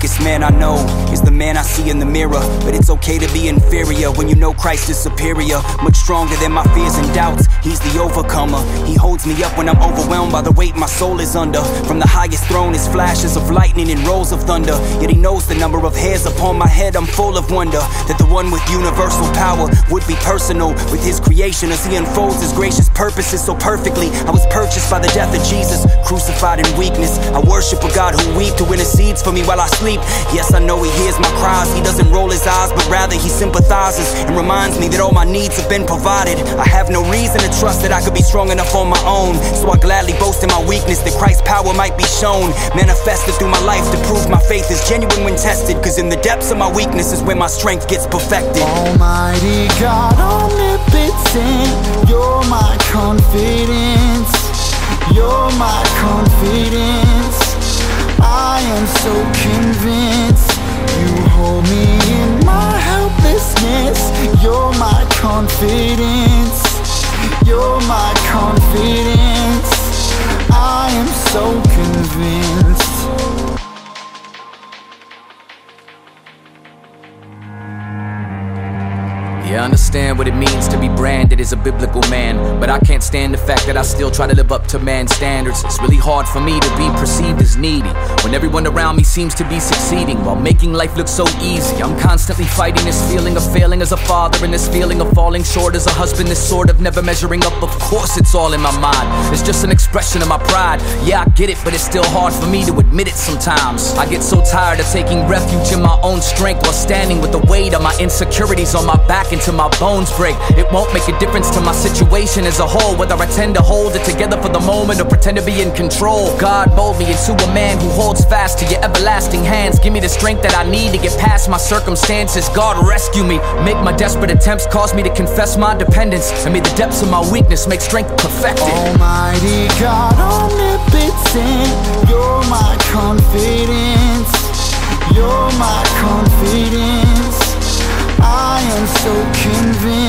weakest man I know is the man I see in the mirror. But it's okay to be inferior when you know Christ is superior. Much stronger than my fears and doubts, he's the overcomer. He holds me up when I'm overwhelmed by the weight my soul is under. From the highest throne is flashes of lightning and rolls of thunder. Yet he knows the number of hairs upon my head. I'm full of wonder that the one with universal power would be personal with his creation as he unfolds his gracious purposes so perfectly. I was purchased by the death of Jesus, crucified in weakness. I worship a God who weeps, who intercedes for me while I sleep. Yes, I know he hears my cries. He doesn't roll his eyes, but rather he sympathizes and reminds me that all my needs have been provided. I have no reason to trust that I could be strong enough on my own, so I gladly boast in my weakness that Christ's power might be shown, manifested through my life to prove my faith is genuine when tested. Cause in the depths of my weakness is where my strength gets perfected. Almighty God, omnipotent, you're my confidence. You're my confidence. I am so convinced. You hold me in my helplessness. You're my confidence. You're my confidence. I am so convinced. Yeah, I understand what it means to be branded as a biblical man, but I can't stand the fact that I still try to live up to man's standards. It's really hard for me to be perceived as needy when everyone around me seems to be succeeding while making life look so easy. I'm constantly fighting this feeling of failing as a father and this feeling of falling short as a husband, this sort of never measuring up. Of course it's all in my mind, it's just an expression of my pride. Yeah, I get it, but it's still hard for me to admit it sometimes. I get so tired of taking refuge in my own strength while standing with the weight of my insecurities on my back until my bones break. It won't make a difference to my situation as a whole, whether I tend to hold it together for the moment or pretend to be in control. God, mold me into a man who holds fast to your everlasting hands. Give me the strength that I need to get past my circumstances. God, rescue me. Make my desperate attempts cause me to confess my dependence, and may the depths of my weakness make strength perfected. Almighty God, omnipotent, you're my confidence. You're my confidence. I am so convinced.